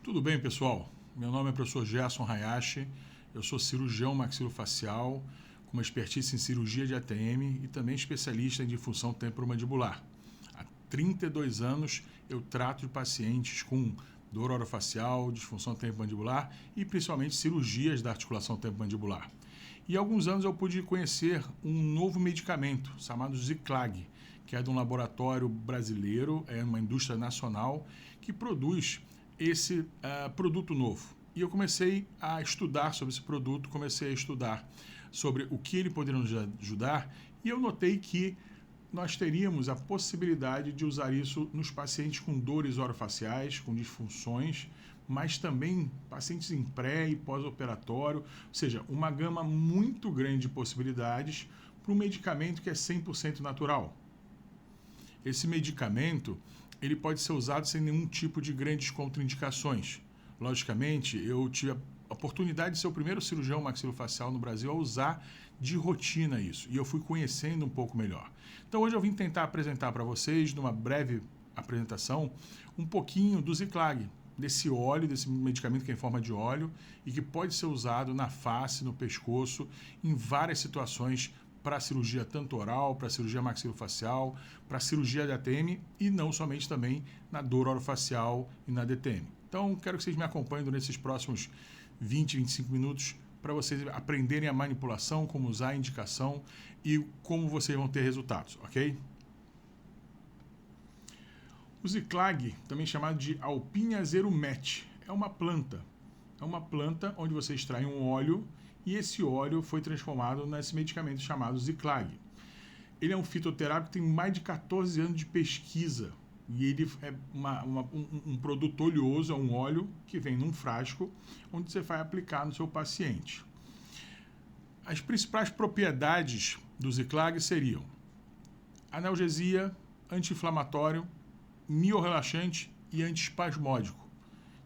Tudo bem, pessoal? Meu nome é professor Gerson Hayashi, eu sou cirurgião maxilofacial, com uma expertise em cirurgia de ATM e também especialista em disfunção temporomandibular. Há 32 anos eu trato de pacientes com dor orofacial, disfunção temporomandibular e principalmente cirurgias da articulação temporomandibular. E há alguns anos eu pude conhecer um novo medicamento chamado Ziclag, que é de um laboratório brasileiro, é uma indústria nacional que produz esse produto novo. E eu comecei a estudar sobre esse produto, comecei a estudar sobre o que ele poderia nos ajudar e eu notei que nós teríamos a possibilidade de usar isso nos pacientes com dores orofaciais, com disfunções, mas também pacientes em pré e pós-operatório, ou seja, uma gama muito grande de possibilidades para um medicamento que é 100% natural. Esse medicamento ele pode ser usado sem nenhum tipo de grandes contraindicações. Logicamente, eu tive a oportunidade de ser o primeiro cirurgião maxilofacial no Brasil a usar de rotina isso, e eu fui conhecendo um pouco melhor. Então hoje eu vim tentar apresentar para vocês, numa breve apresentação, um pouquinho do Ziclag, desse óleo, desse medicamento que é em forma de óleo e que pode ser usado na face, no pescoço, em várias situações para cirurgia tanto oral, para cirurgia maxilofacial, para cirurgia de ATM e não somente também na dor orofacial e na DTM. Então, quero que vocês me acompanhem durante esses próximos 20, 25 minutos para vocês aprenderem a manipulação, como usar a indicação e como vocês vão ter resultados, ok? O Ziclag, também chamado de Alpinia azerumet, é uma planta. É uma planta onde você extrai um óleo e esse óleo foi transformado nesse medicamento chamado Ziclag. Ele é um fitoterápico que tem mais de 14 anos de pesquisa e ele é um produto oleoso, é um óleo que vem num frasco onde você vai aplicar no seu paciente. As principais propriedades do Ziclag seriam analgesia, anti-inflamatório, miorrelaxante e antiespasmódico.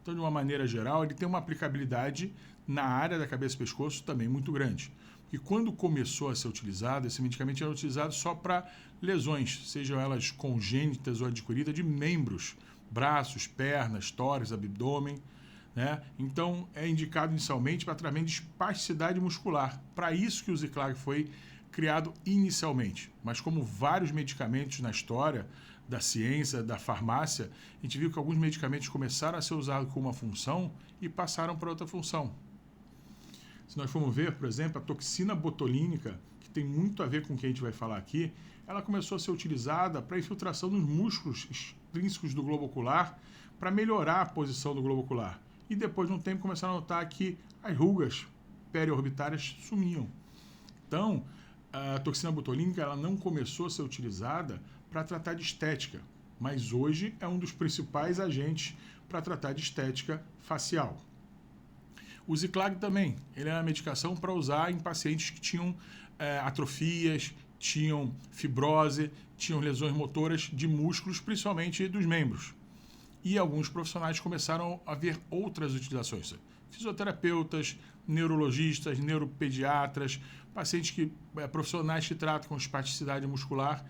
Então, de uma maneira geral, ele tem uma aplicabilidade na área da cabeça e pescoço também muito grande. E quando começou a ser utilizado, esse medicamento era utilizado só para lesões, sejam elas congênitas ou adquiridas de membros, braços, pernas, tórax, abdômen, né? Então, é indicado inicialmente para tratamento de espasticidade muscular. Para isso que o Ziclag foi criado inicialmente. Mas como vários medicamentos na história da ciência, da farmácia, a gente viu que alguns medicamentos começaram a ser usados com uma função e passaram para outra função. Se nós formos ver, por exemplo, a toxina botulínica, que tem muito a ver com o que a gente vai falar aqui, ela começou a ser utilizada para infiltração nos músculos extrínsecos do globo ocular para melhorar a posição do globo ocular. E depois de um tempo começaram a notar que as rugas periorbitárias sumiam. Então, a toxina botulínica ela não começou a ser utilizada para tratar de estética, mas hoje é um dos principais agentes para tratar de estética facial. O Ziclag também, ele é uma medicação para usar em pacientes que tinham atrofias, tinham fibrose, tinham lesões motoras de músculos, principalmente dos membros. E alguns profissionais começaram a ver outras utilizações. Fisioterapeutas, neurologistas, neuropediatras, pacientes profissionais que tratam com espasticidade muscular.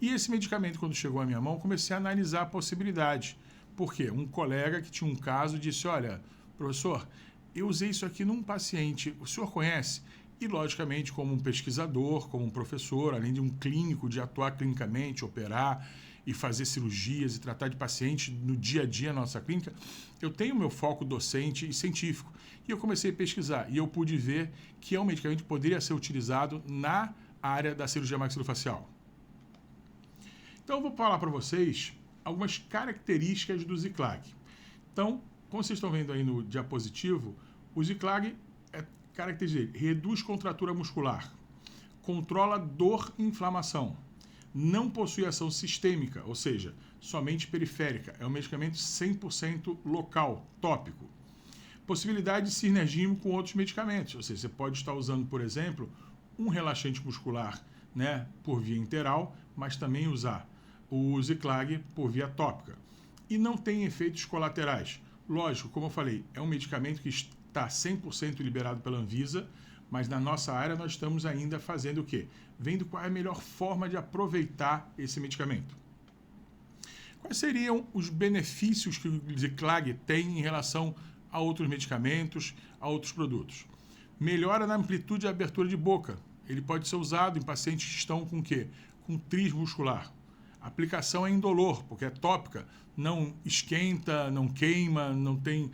E esse medicamento, quando chegou à minha mão, comecei a analisar a possibilidade. Por quê? Um colega que tinha um caso disse, olha, professor, eu usei isso aqui num paciente, o senhor conhece? E, logicamente, como um pesquisador, como um professor, além de um clínico, de atuar clinicamente, operar e fazer cirurgias e tratar de pacientes no dia a dia na nossa clínica, eu tenho meu foco docente e científico. E eu comecei a pesquisar e eu pude ver que é um medicamento que poderia ser utilizado na área da cirurgia maxilofacial. Então, eu vou falar para vocês algumas características do Ziclag. Então, como vocês estão vendo aí no diapositivo, o Ziclag é característica dele, reduz contratura muscular, controla dor e inflamação, não possui ação sistêmica, ou seja, somente periférica, é um medicamento 100% local, tópico. Possibilidade de sinergismo com outros medicamentos, ou seja, você pode estar usando, por exemplo, um relaxante muscular, né, por via interal, mas também usar o Ziclag por via tópica. E não tem efeitos colaterais. Lógico, como eu falei, é um medicamento que está 100% liberado pela Anvisa, mas na nossa área nós estamos ainda fazendo o quê? Vendo qual é a melhor forma de aproveitar esse medicamento. Quais seriam os benefícios que o Ziclag tem em relação a outros medicamentos, a outros produtos? Melhora na amplitude e abertura de boca. Ele pode ser usado em pacientes que estão com o quê? Com tris muscular. A aplicação é indolor, porque é tópica, não esquenta, não queima, não tem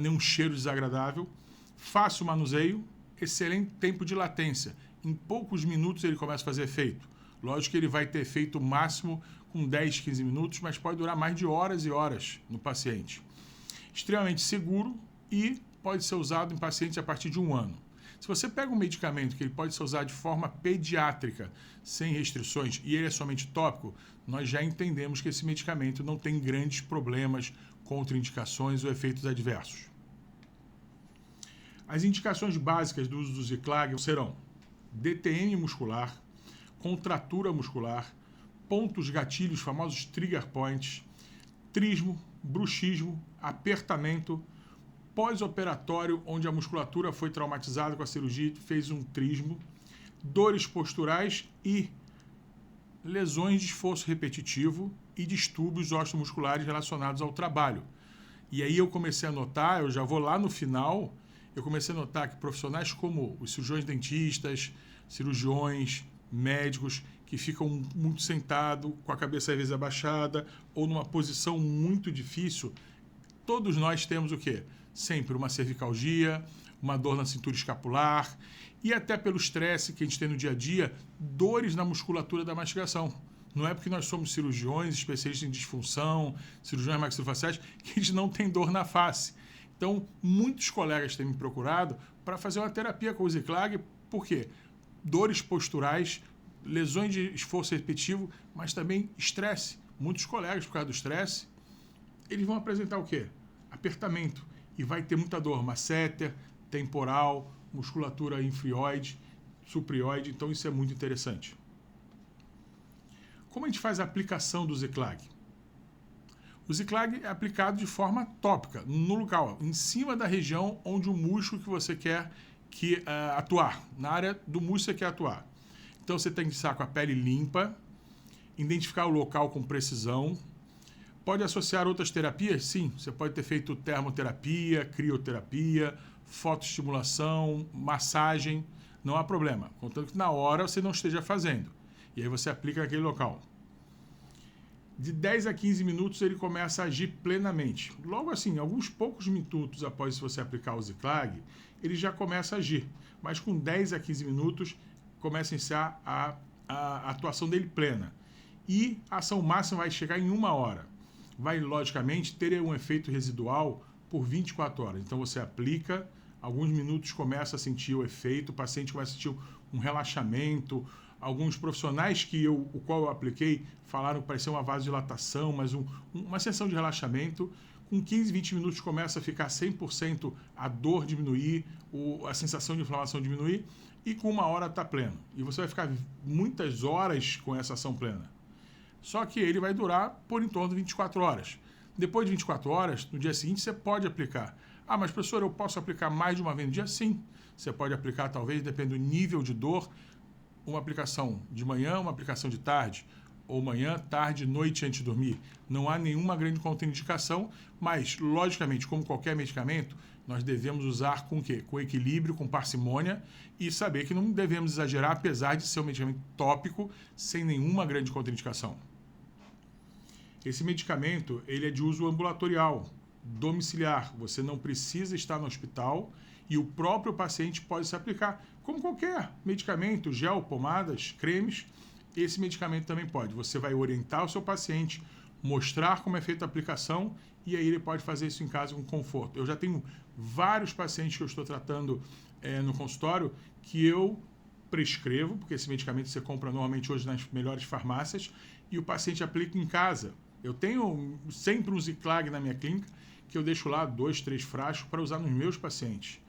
nenhum cheiro desagradável. Fácil manuseio, excelente tempo de latência. Em poucos minutos ele começa a fazer efeito. Lógico que ele vai ter efeito máximo com 10, 15 minutos, mas pode durar mais de horas e horas no paciente. Extremamente seguro e pode ser usado em pacientes a partir de 1 ano. Se você pega um medicamento que ele pode ser usado de forma pediátrica, sem restrições, e ele é somente tópico, nós já entendemos que esse medicamento não tem grandes problemas, contraindicações ou efeitos adversos. As indicações básicas do uso do Ziclag serão DTM muscular, contratura muscular, pontos gatilhos, famosos trigger points, trismo, bruxismo, apertamento, pós-operatório, onde a musculatura foi traumatizada com a cirurgia, fez um trismo, dores posturais e lesões de esforço repetitivo e distúrbios osteomusculares relacionados ao trabalho. E aí eu comecei a notar, eu já vou lá no final, eu comecei a notar que profissionais como os cirurgiões dentistas, cirurgiões, médicos, que ficam muito sentados, com a cabeça às vezes abaixada, ou numa posição muito difícil, todos nós temos o quê? Sempre uma cervicalgia, uma dor na cintura escapular, e até pelo estresse que a gente tem no dia a dia, dores na musculatura da mastigação. Não é porque nós somos cirurgiões, especialistas em disfunção, cirurgiões maxilofaciais, que a gente não tem dor na face. Então, muitos colegas têm me procurado para fazer uma terapia com o Ziclag, por quê? Dores posturais, lesões de esforço repetitivo, mas também estresse. Muitos colegas, por causa do estresse, eles vão apresentar o quê? Apertamento. E vai ter muita dor masséter, temporal, musculatura infrioide, suprioide. Então, isso é muito interessante. Como a gente faz a aplicação do Ziclag? O Ziclag é aplicado de forma tópica, no local, em cima da região onde o músculo que você quer atuar, na área do músculo que você quer atuar. Então, você tem que estar com a pele limpa, identificar o local com precisão. Pode associar outras terapias? Sim, você pode ter feito termoterapia, crioterapia, fotoestimulação, massagem, não há problema, contanto que na hora você não esteja fazendo. E aí você aplica naquele local. De 10 a 15 minutos ele começa a agir plenamente. Logo assim, alguns poucos minutos após você aplicar o Ziclag, ele já começa a agir. Mas com 10 a 15 minutos começa a iniciar a atuação dele plena. E a ação máxima vai chegar em 1 hora. Vai, logicamente, ter um efeito residual por 24 horas. Então você aplica, alguns minutos começa a sentir o efeito, o paciente começa a sentir um relaxamento. Alguns profissionais o qual eu apliquei falaram que parecia uma vasodilatação, mas uma sensação de relaxamento. Com 15, 20 minutos começa a ficar 100% a dor diminuir, a sensação de inflamação diminuir, e com 1 hora está pleno. E você vai ficar muitas horas com essa ação plena. Só que ele vai durar por em torno de 24 horas. Depois de 24 horas, no dia seguinte, você pode aplicar. Ah, mas professor, eu posso aplicar mais de uma vez no dia? Sim. Você pode aplicar, talvez, depende do nível de dor, uma aplicação de manhã, uma aplicação de tarde, ou manhã, tarde, noite antes de dormir. Não há nenhuma grande contraindicação, mas, logicamente, como qualquer medicamento, nós devemos usar com o quê? Com equilíbrio, com parcimônia e saber que não devemos exagerar, apesar de ser um medicamento tópico, sem nenhuma grande contraindicação. Esse medicamento ele é de uso ambulatorial, domiciliar. Você não precisa estar no hospital e o próprio paciente pode se aplicar. Como qualquer medicamento, gel, pomadas, cremes, esse medicamento também pode. Você vai orientar o seu paciente, mostrar como é feita a aplicação e aí ele pode fazer isso em casa com conforto. Eu já tenho vários pacientes que eu estou tratando no consultório que eu prescrevo, porque esse medicamento você compra normalmente hoje nas melhores farmácias e o paciente aplica em casa. Eu tenho sempre um Ziclag na minha clínica que eu deixo lá 2, 3 frascos para usar nos meus pacientes,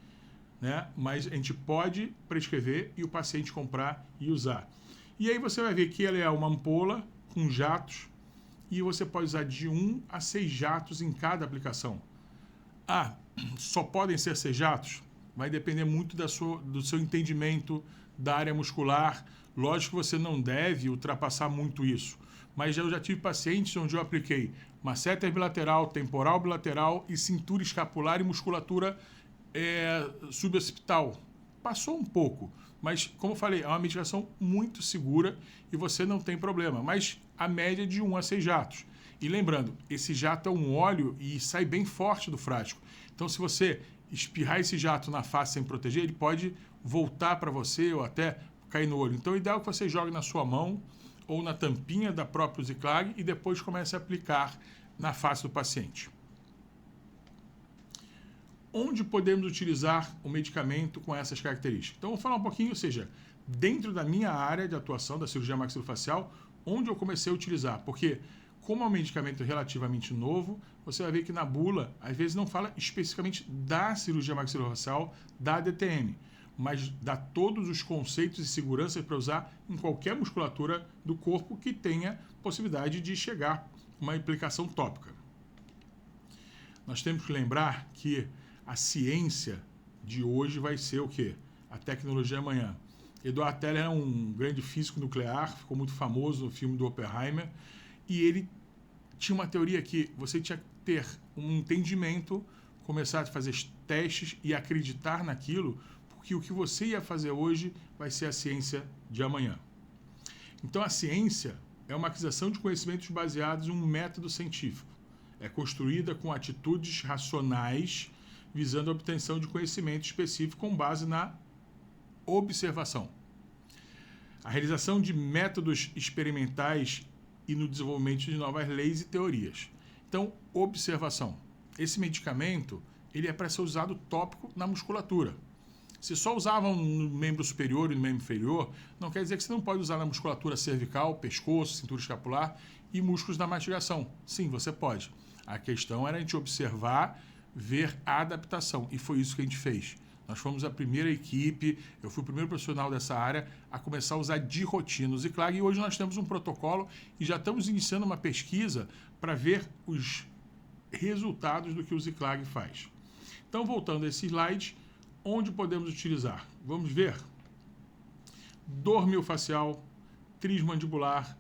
né? Mas a gente pode prescrever e o paciente comprar e usar. E aí você vai ver que ela é uma ampola com jatos e você pode usar de 1 a 6 jatos em cada aplicação. Ah, só podem ser 6 jatos? Vai depender muito do seu entendimento da área muscular. Lógico que você não deve ultrapassar muito isso. mas eu já tive pacientes onde eu apliquei masseter bilateral, temporal bilateral e cintura escapular e musculatura suboccipital. Passou um pouco, mas, como eu falei, é uma medicação muito segura e você não tem problema. Mas a média é de 1 a 6 jatos. E lembrando, esse jato é um óleo e sai bem forte do frasco. Então, se você espirrar esse jato na face sem proteger, ele pode voltar para você ou até cair no olho. Então, o ideal é que você jogue na sua mão ou na tampinha da própria Ziclag e depois comece a aplicar na face do paciente. Onde podemos utilizar o medicamento com essas características? Então, vou falar um pouquinho, ou seja, dentro da minha área de atuação da cirurgia maxilofacial, onde eu comecei a utilizar, porque como é um medicamento relativamente novo, você vai ver que na bula, às vezes não fala especificamente da cirurgia maxilofacial, da DTM, mas dá todos os conceitos e seguranças para usar em qualquer musculatura do corpo que tenha possibilidade de chegar a uma aplicação tópica. Nós temos que lembrar que a ciência de hoje vai ser o quê? A tecnologia amanhã. Edward Teller é um grande físico nuclear, ficou muito famoso no filme do Oppenheimer, e ele tinha uma teoria que você tinha que ter um entendimento, começar a fazer testes e acreditar naquilo, porque o que você ia fazer hoje vai ser a ciência de amanhã. Então a ciência é uma aquisição de conhecimentos baseados em um método científico. É construída com atitudes racionais, visando a obtenção de conhecimento específico com base na observação. A realização de métodos experimentais e no desenvolvimento de novas leis e teorias. Então, observação. Esse medicamento ele é para ser usado tópico na musculatura. Se só usavam no membro superior e no membro inferior, não quer dizer que você não pode usar na musculatura cervical, pescoço, cintura escapular e músculos da mastigação. Sim, você pode. A questão era a gente observar, ver a adaptação, e foi isso que a gente fez. Nós fomos a primeira equipe, eu fui o primeiro profissional dessa área a começar a usar de rotina o Ziclag, e hoje nós temos um protocolo e já estamos iniciando uma pesquisa para ver os resultados do que o Ziclag faz. Então, voltando a esse slide, onde podemos utilizar? Vamos ver. Dor miofascial, trismandibular,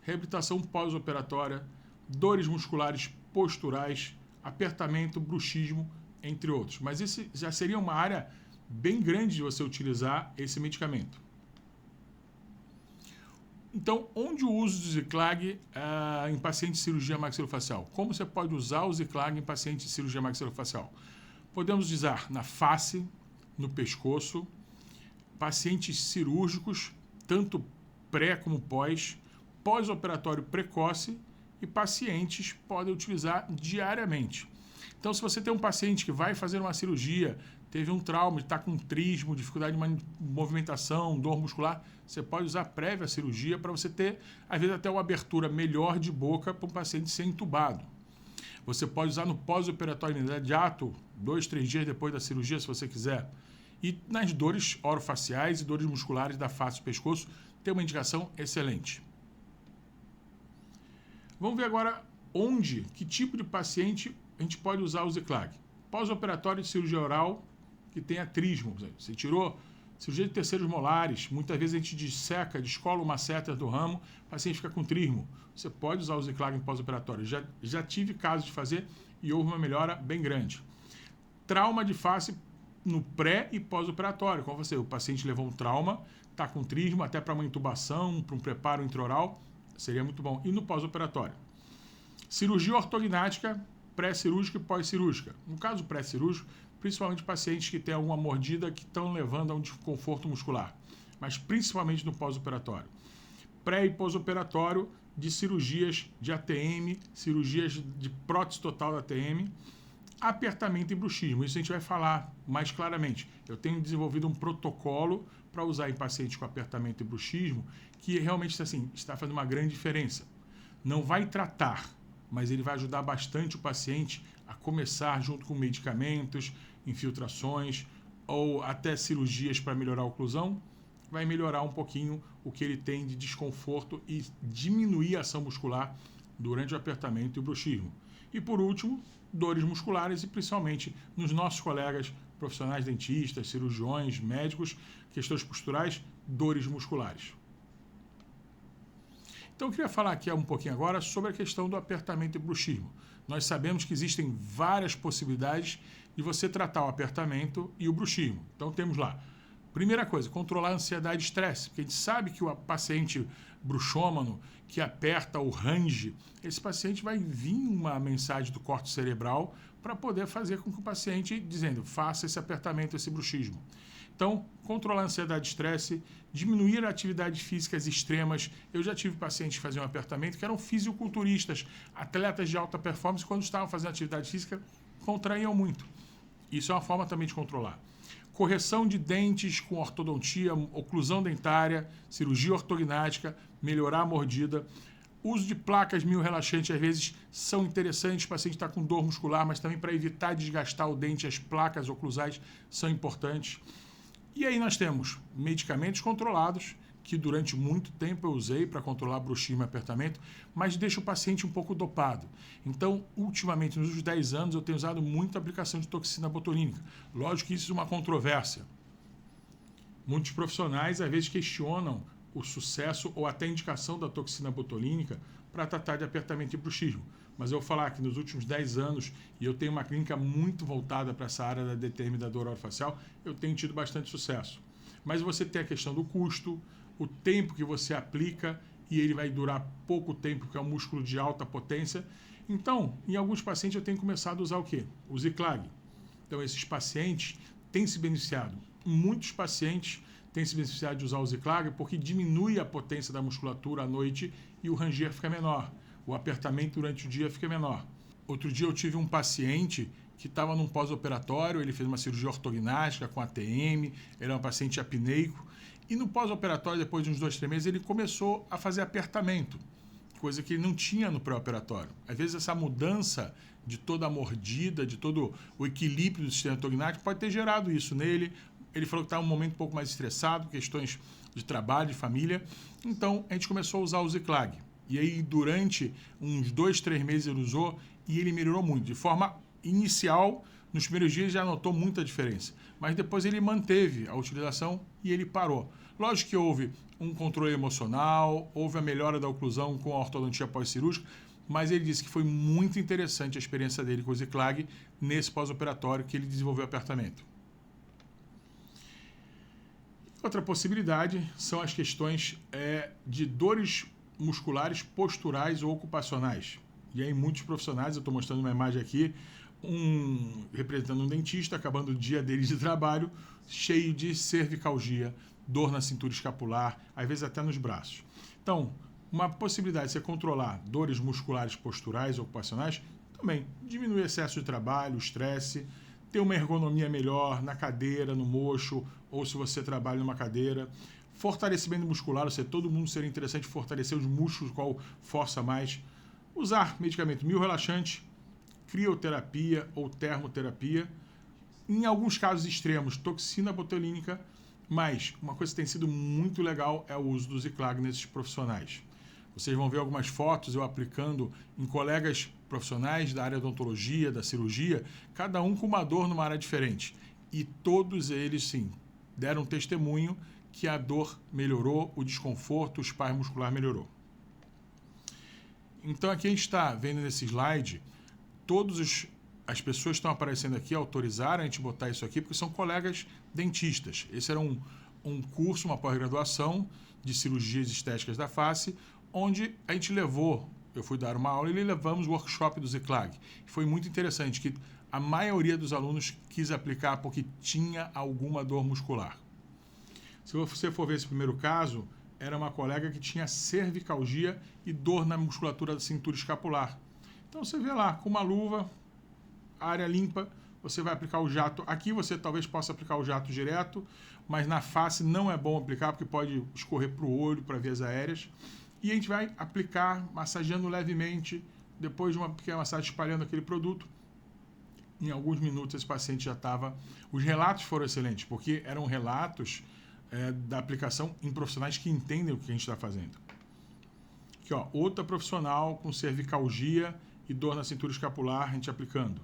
reabilitação pós-operatória, dores musculares posturais, apertamento, bruxismo, entre outros. Mas esse já seria uma área bem grande de você utilizar esse medicamento. Então, onde o uso do Ziclag em paciente de cirurgia maxilofacial? Como você pode usar o Ziclag em paciente de cirurgia maxilofacial? Podemos usar na face, no pescoço, pacientes cirúrgicos, tanto pré como pós-operatório precoce, e pacientes podem utilizar diariamente. Então, se você tem um paciente que vai fazer uma cirurgia, teve um trauma, está com trismo, dificuldade de movimentação, dor muscular, você pode usar prévia à cirurgia para você ter, às vezes, até uma abertura melhor de boca para um paciente ser entubado. Você pode usar no pós-operatório imediato, 2, 3 dias depois da cirurgia, se você quiser. E nas dores orofaciais e dores musculares da face e pescoço, tem uma indicação excelente. Vamos ver agora que tipo de paciente a gente pode usar o Ziclag. Pós-operatório de cirurgia oral que tenha trismo. Você tirou cirurgia de terceiros molares, muitas vezes a gente descola uma masseter do ramo, o paciente fica com trismo. Você pode usar o Ziclag em pós-operatório. Já tive casos de fazer e houve uma melhora bem grande. Trauma de face no pré e pós-operatório. Como o paciente levou um trauma, está com trismo, até para uma intubação, para um preparo intraoral, seria muito bom. E no pós-operatório. Cirurgia ortognática, pré-cirúrgica e pós-cirúrgica. No caso pré-cirúrgico, principalmente pacientes que têm alguma mordida que estão levando a um desconforto muscular, mas principalmente no pós-operatório. Pré- e pós-operatório de cirurgias de ATM, cirurgias de prótese total da ATM, apertamento e bruxismo. Isso a gente vai falar mais claramente. Eu tenho desenvolvido um protocolo para usar em pacientes com apertamento e bruxismo que realmente está fazendo uma grande diferença. Não vai tratar, mas ele vai ajudar bastante o paciente a começar junto com medicamentos, infiltrações ou até cirurgias para melhorar a oclusão, vai melhorar um pouquinho o que ele tem de desconforto e diminuir a ação muscular durante o apertamento e o bruxismo. E por último, dores musculares e principalmente nos nossos colegas profissionais dentistas, cirurgiões, médicos, questões posturais, dores musculares. Então eu queria falar aqui um pouquinho agora sobre a questão do apertamento e bruxismo. Nós sabemos que existem várias possibilidades de você tratar o apertamento e o bruxismo. Então temos lá, primeira coisa, controlar a ansiedade e estresse, porque a gente sabe que o paciente bruxômano que aperta ou range, esse paciente vai vir uma mensagem do córtex cerebral para poder fazer com que o paciente dizendo, faça esse apertamento, esse bruxismo. Então, controlar a ansiedade e estresse, diminuir atividades físicas extremas. Eu já tive pacientes que faziam apertamento que eram fisiculturistas, atletas de alta performance, quando estavam fazendo atividade física, contraíam muito. Isso é uma forma também de controlar. Correção de dentes com ortodontia, oclusão dentária, cirurgia ortognática, melhorar a mordida. Uso de placas mio-relaxantes, às vezes, são interessantes. O paciente está com dor muscular, mas também para evitar desgastar o dente, as placas oclusais são importantes. E aí nós temos medicamentos controlados, que durante muito tempo eu usei para controlar bruxismo e apertamento, mas deixa o paciente um pouco dopado. Então, ultimamente, nos últimos 10 anos, eu tenho usado muito a aplicação de toxina botulínica. Lógico que isso é uma controvérsia. Muitos profissionais, às vezes, questionam o sucesso ou até a indicação da toxina botulínica para tratar de apertamento e bruxismo. Mas eu vou falar que nos últimos 10 anos, e eu tenho uma clínica muito voltada para essa área da determinadora orofacial, eu tenho tido bastante sucesso. Mas você tem a questão do custo, o tempo que você aplica, e ele vai durar pouco tempo, porque é um músculo de alta potência. Então, em alguns pacientes eu tenho começado a usar o quê? O Ziclag. Então, esses pacientes têm se beneficiado. Muitos pacientes têm se beneficiado de usar o Ziclag porque diminui a potência da musculatura à noite e o ranger fica menor. O apertamento durante o dia fica menor. Outro dia eu tive um paciente que estava num pós-operatório, ele fez uma cirurgia ortognática com ATM, ele era um paciente apneico, e no pós-operatório, depois de uns 2, 3 meses, ele começou a fazer apertamento, coisa que ele não tinha no pré-operatório. Às vezes essa mudança de toda a mordida, de todo o equilíbrio do sistema ortognático pode ter gerado isso nele. Ele falou que estava um momento um pouco mais estressado, questões de trabalho, de família. Então, a gente começou a usar o Ziclag. E aí, durante uns 2, 3 meses ele usou e ele melhorou muito. De forma inicial, nos primeiros dias já notou muita diferença. Mas depois ele manteve a utilização e ele parou. Lógico que houve um controle emocional, houve a melhora da oclusão com a ortodontia pós-cirúrgica, mas ele disse que foi muito interessante a experiência dele com o Ziclag nesse pós-operatório que ele desenvolveu apertamento. Outra possibilidade são as questões de dores musculares posturais ou ocupacionais. E aí muitos profissionais, eu estou mostrando uma imagem aqui, representando um dentista, acabando o dia dele de trabalho, cheio de cervicalgia, dor na cintura escapular, às vezes até nos braços. Então, uma possibilidade de você controlar dores musculares posturais ou ocupacionais, também diminuir excesso de trabalho, estresse, ter uma ergonomia melhor na cadeira, no mocho, ou se você trabalha numa cadeira. Fortalecimento muscular, ou seja, todo mundo seria interessante fortalecer os músculos, qual força mais. Usar medicamento mio-relaxante, crioterapia ou termoterapia. Em alguns casos extremos, toxina botulínica, mas uma coisa que tem sido muito legal é o uso do Ziclag nesses profissionais. Vocês vão ver algumas fotos eu aplicando em colegas profissionais da área da odontologia, da cirurgia, cada um com uma dor numa área diferente. E todos eles, sim, deram testemunho que a dor melhorou, o desconforto, o espasmo muscular melhorou. Então aqui a gente está vendo nesse slide, as pessoas que estão aparecendo aqui autorizaram a gente botar isso aqui porque são colegas dentistas. Esse era um curso, uma pós-graduação de cirurgias estéticas da face, onde a gente eu fui dar uma aula e levamos o workshop do Ziclag. Foi muito interessante, que a maioria dos alunos quis aplicar porque tinha alguma dor muscular. Se você for ver esse primeiro caso, era uma colega que tinha cervicalgia e dor na musculatura da cintura escapular. Então você vê lá, com uma luva, área limpa, você vai aplicar o jato. Aqui você talvez possa aplicar o jato direto, mas na face não é bom aplicar porque pode escorrer para o olho, para vias aéreas. E a gente vai aplicar, massageando levemente, depois de uma pequena massagem espalhando aquele produto. Em alguns minutos esse paciente já estava... Os relatos foram excelentes, porque eram relatos da aplicação em profissionais que entendem o que a gente está fazendo. Aqui, ó, outra profissional com cervicalgia e dor na cintura escapular, a gente aplicando.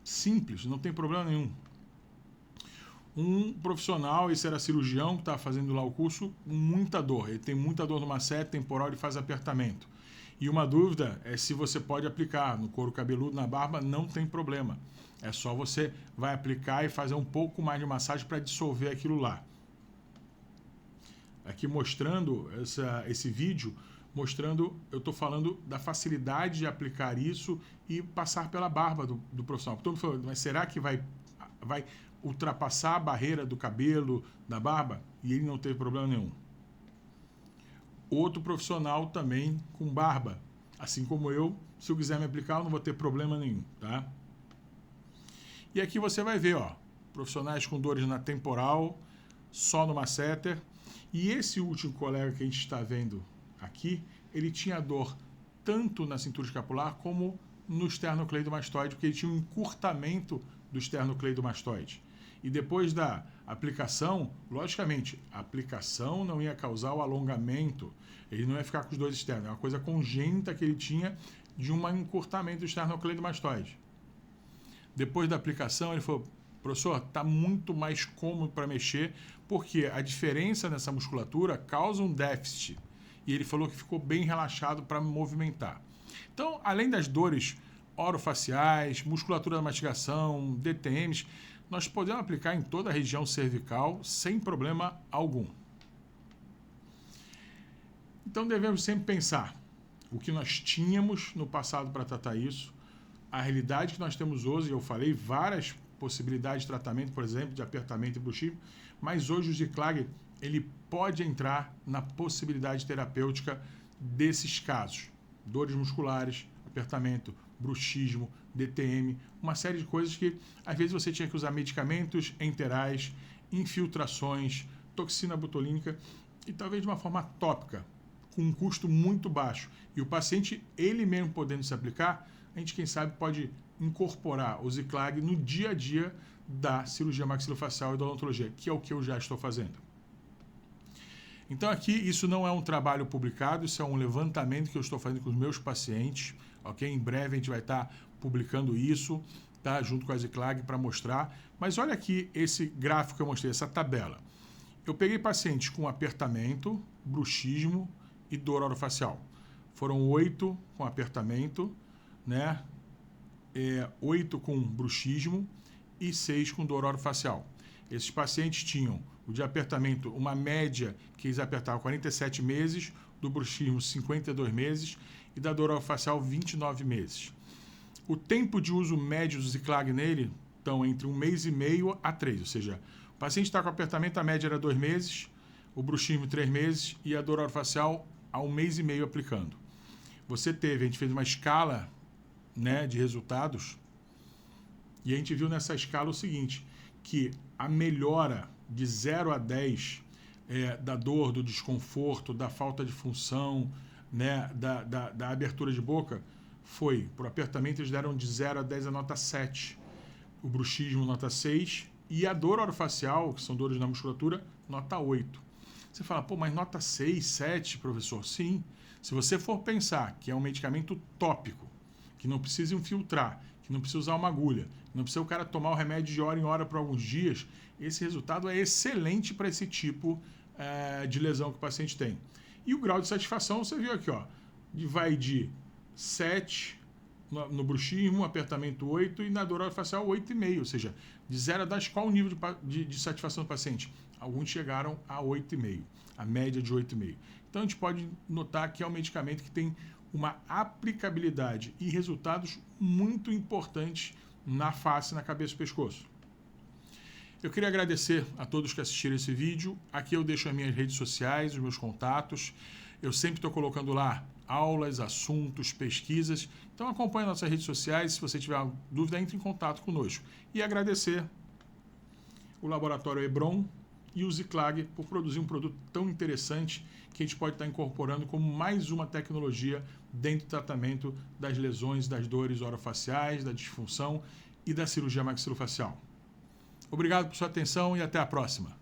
Simples, não tem problema nenhum. um profissional, esse era cirurgião que estava fazendo lá o curso, com muita dor. Ele tem muita dor numa seta temporal, ele faz apertamento. E uma dúvida é se você pode aplicar no couro cabeludo, na barba, não tem problema. É só você vai aplicar e fazer um pouco mais de massagem para dissolver aquilo lá. Aqui mostrando esse vídeo, eu estou falando da facilidade de aplicar isso e passar pela barba do profissional. Todo mundo falou, mas será que vai ultrapassar a barreira do cabelo, da barba? E ele não teve problema nenhum. Outro profissional também com barba, assim como eu, se eu quiser me aplicar, eu não vou ter problema nenhum, tá? E aqui você vai ver, ó, profissionais com dores na temporal, só no masseter. E esse último colega que a gente está vendo aqui, ele tinha dor tanto na cintura escapular como no esternocleidomastoide, porque ele tinha um encurtamento do esternocleidomastoide. E depois da aplicação, logicamente, a aplicação não ia causar o alongamento, ele não ia ficar com os dois externos, é uma coisa congênita que ele tinha de um encurtamento do esternocleidomastoide. Depois da aplicação, ele falou, professor, está muito mais cômodo para mexer, porque a diferença nessa musculatura causa um déficit. E ele falou que ficou bem relaxado para movimentar. Então, além das dores orofaciais, musculatura da mastigação, DTMs, nós podemos aplicar em toda a região cervical sem problema algum. Então, devemos sempre pensar o que nós tínhamos no passado para tratar isso, a realidade que nós temos hoje, eu falei várias possibilidades de tratamento, por exemplo, de apertamento e bruxismo, mas hoje o Ziclag, ele pode entrar na possibilidade terapêutica desses casos. Dores musculares, apertamento, bruxismo, DTM, uma série de coisas que às vezes você tinha que usar medicamentos enterais, infiltrações, toxina botulínica e talvez de uma forma tópica, com um custo muito baixo. E o paciente, ele mesmo podendo se aplicar, a gente, quem sabe, pode incorporar o Ziclag no dia a dia da cirurgia maxilofacial e da odontologia, que é o que eu já estou fazendo. Então aqui, isso não é um trabalho publicado, isso é um levantamento que eu estou fazendo com os meus pacientes, ok? Em breve a gente vai estar publicando isso, tá? Junto com a Ziclag para mostrar. Mas olha aqui esse gráfico que eu mostrei, essa tabela. Eu peguei pacientes com apertamento, bruxismo e dor orofacial. Foram 8 com apertamento, né? 8 com bruxismo e 6 com dor orofacial. Esses pacientes tinham o de apertamento, uma média que eles apertavam 47 meses, do bruxismo 52 meses e da dor orofacial 29 meses. O tempo de uso médio do Ziclag nele estão entre 1 mês e meio a 3, ou seja, o paciente está com apertamento, a média era 2 meses, o bruxismo 3 meses e a dor orofacial a 1 mês e meio aplicando. A gente fez uma escala, né, de resultados e a gente viu nessa escala o seguinte, que a melhora de 0 a 10 da dor, do desconforto, da falta de função, né, da abertura de boca, foi, por apertamento, eles deram de 0 a 10 a nota 7, o bruxismo nota 6 e a dor orofacial, que são dores na musculatura, nota 8. Você fala, pô, mas nota 6, 7, professor? Sim, se você for pensar que é um medicamento tópico, que não precisa infiltrar, que não precisa usar uma agulha, não precisa o cara tomar o remédio de hora em hora por alguns dias, esse resultado é excelente para esse tipo de lesão que o paciente tem. E o grau de satisfação, você viu aqui, ó, vai de 7 no bruxismo, apertamento 8 e na dor orofacial 8,5, ou seja, de 0 a 10, qual o nível de satisfação do paciente? Alguns chegaram a 8,5, a média de 8,5. Então a gente pode notar que é um medicamento que tem uma aplicabilidade e resultados muito importantes na face, na cabeça e no pescoço. Eu queria agradecer a todos que assistiram esse vídeo. Aqui eu deixo as minhas redes sociais, os meus contatos. Eu sempre estou colocando lá aulas, assuntos, pesquisas. Então acompanhe nossas redes sociais. Se você tiver dúvida, entre em contato conosco. E agradecer o Laboratório Hebron e o Ziclag por produzir um produto tão interessante que a gente pode estar incorporando como mais uma tecnologia dentro do tratamento das lesões, das dores orofaciais, da disfunção e da cirurgia maxilofacial. Obrigado por sua atenção e até a próxima.